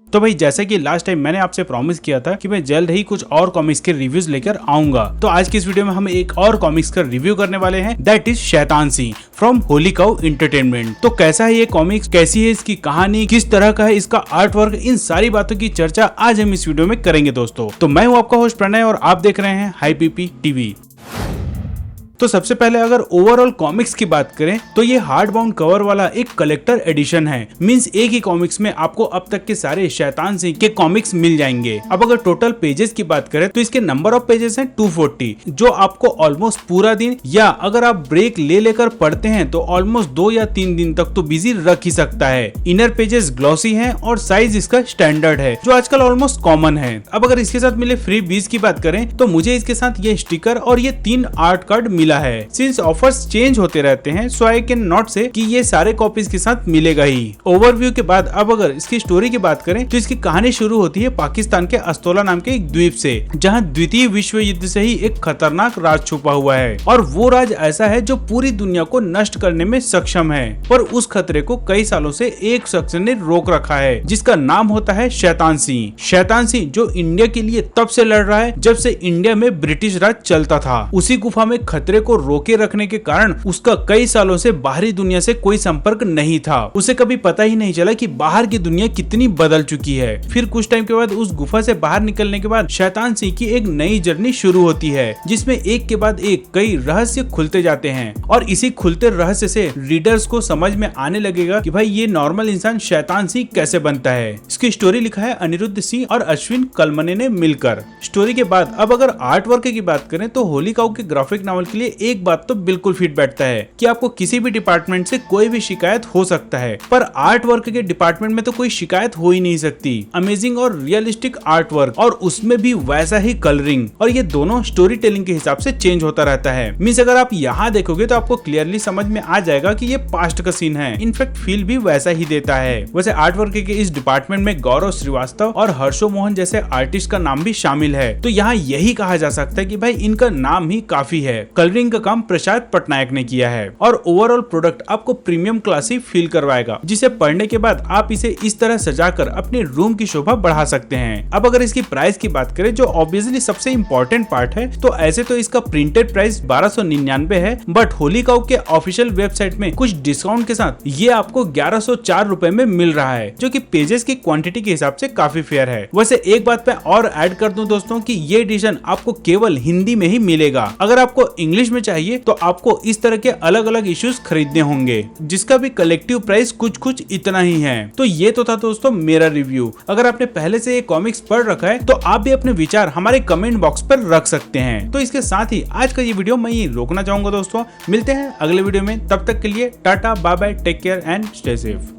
तो भाई जैसा कि लास्ट टाइम मैंने आपसे प्रॉमिस किया था कि मैं जल्द ही कुछ और कॉमिक्स के रिव्यूज लेकर आऊंगा, तो आज की इस वीडियो में हम एक और कॉमिक्स का रिव्यू करने वाले हैं, that is Shaitan Singh from Holi cow entertainment. तो कैसा है ये कॉमिक्स, कैसी है इसकी कहानी, किस तरह का है इसका आर्ट वर्क, इन सारी बातों की चर्चा आज हम इस वीडियो में करेंगे दोस्तों। तो मैं हूँ आपका होस्ट प्रणय और आप देख रहे हैं हाई पीपी टीवी। तो सबसे पहले अगर ओवरऑल कॉमिक्स की बात करें तो ये हार्ड बाउंड कवर वाला एक कलेक्टर एडिशन है। मींस एक ही कॉमिक्स में आपको अब तक के सारे शैतान सिंह के कॉमिक्स मिल जाएंगे। अब अगर टोटल पेजेस की बात करें तो इसके नंबर ऑफ पेजेस हैं 240, जो आपको ऑलमोस्ट पूरा दिन या अगर आप ब्रेक ले लेकर पढ़ते हैं तो ऑलमोस्ट 2 या 3 दिन तक तो बिजी रख ही सकता है। इनर पेजेस ग्लॉसी हैं और साइज इसका स्टैंडर्ड है, जो आजकल ऑलमोस्ट कॉमन है। अब अगर इसके साथ मिले फ्री बीज की बात करें तो मुझे इसके साथ ये स्टिकर और ये 3 आर्ट कार्ड मिला है। सिंस ऑफर्स चेंज होते रहते हैं सो आई कैन नॉट से कि ये सारे कॉपीज के साथ मिलेगा ही। ओवरव्यू के बाद अब अगर इसकी स्टोरी की बात करें तो इसकी कहानी शुरू होती है पाकिस्तान के अस्तोला नाम के एक द्वीप से, जहां द्वितीय विश्व युद्ध से ही एक खतरनाक राज छुपा हुआ है और वो राज ऐसा है जो पूरी दुनिया को नष्ट करने में सक्षम है। पर उस खतरे को कई सालों से एक शख्स ने रोक रखा है, जिसका नाम होता है शैतान सिंह। शैतान सिंह जो इंडिया के लिए तब से लड़ रहा है जब से इंडिया में ब्रिटिश राज चलता था। उसी गुफा में खतरे को रोके रखने के कारण उसका कई सालों से बाहरी दुनिया से कोई संपर्क नहीं था। उसे कभी पता ही नहीं चला कि बाहर की दुनिया कितनी बदल चुकी है। फिर कुछ टाइम के बाद उस गुफा से बाहर निकलने के बाद शैतान सिंह की एक नई जर्नी शुरू होती है, जिसमें एक के बाद एक कई रहस्य खुलते जाते हैं और इसी खुलते रहस्य से रीडर्स को समझ में आने लगेगा कि भाई ये नॉर्मल इंसान शैतान सिंह कैसे बनता है। इसकी स्टोरी लिखा है अनिरुद्ध सिंह और अश्विन कलमने ने मिलकर। स्टोरी के बाद अब अगर आर्ट वर्क की बात करें तो होली काउ के ग्राफिक नॉवल के लिए एक बात तो बिल्कुल फिट बैठता है कि आपको किसी भी डिपार्टमेंट से कोई भी शिकायत हो सकता है, पर आर्ट वर्क के डिपार्टमेंट में तो कोई शिकायत हो ही नहीं सकती। अमेजिंग और रियलिस्टिक आर्ट वर्क और उसमें भी वैसा ही कलरिंग, और ये दोनों स्टोरी टेलिंग के हिसाब से चेंज होता रहता है। मींस अगर आप यहाँ देखोगे तो आपको क्लियरली समझ में आ जाएगा कि ये पास्ट का सीन है। इनफैक्ट फील भी वैसा ही देता है। वैसे आर्ट वर्क के इस डिपार्टमेंट में गौरव श्रीवास्तव और हर्षो मोहन जैसे आर्टिस्ट का नाम भी शामिल है, तो यहाँ यही कहा जा सकता है कि भाई इनका नाम ही काफी है। कलरिंग का काम प्रसाद पटनायक ने किया है और ओवरऑल प्रोडक्ट आपको प्रीमियम क्लासी फील करवाएगा, जिसे पढ़ने के बाद आप इसे इस तरह सजाकर अपने रूम की शोभा बढ़ा सकते हैं। अब अगर इसकी प्राइस की बात करें, जो ऑब्वियसली सबसे इम्पोर्टेंट पार्ट है, तो ऐसे तो इसका प्रिंटेड प्राइस 1299 है, बट होली काउ के ऑफिशियल वेबसाइट में कुछ डिस्काउंट के साथ ये आपको 1104 रुपए में मिल रहा है, जो कि पेजेस की क्वांटिटी के हिसाब से काफी फेयर है। वैसे एक बात मैं और ऐड कर दूं दोस्तों कि ये एडिशन आपको केवल हिंदी में ही मिलेगा। अगर आपको इंग्लिश में चाहिए तो आपको इस तरह के अलग अलग इश्यूज खरीदने होंगे, जिसका भी कलेक्टिव प्राइस कुछ इतना ही है। तो ये तो था दोस्तों मेरा रिव्यू। अगर आपने पहले से ये कॉमिक्स पढ़ रखा है तो आप भी अपने विचार हमारे कमेंट बॉक्स पर रख सकते हैं। तो इसके साथ ही आज का ये वीडियो मैं यहीं रोकना चाहूंगा दोस्तों। मिलते हैं अगले वीडियो में, तब तक के लिए tata bye bye, take care and stay safe.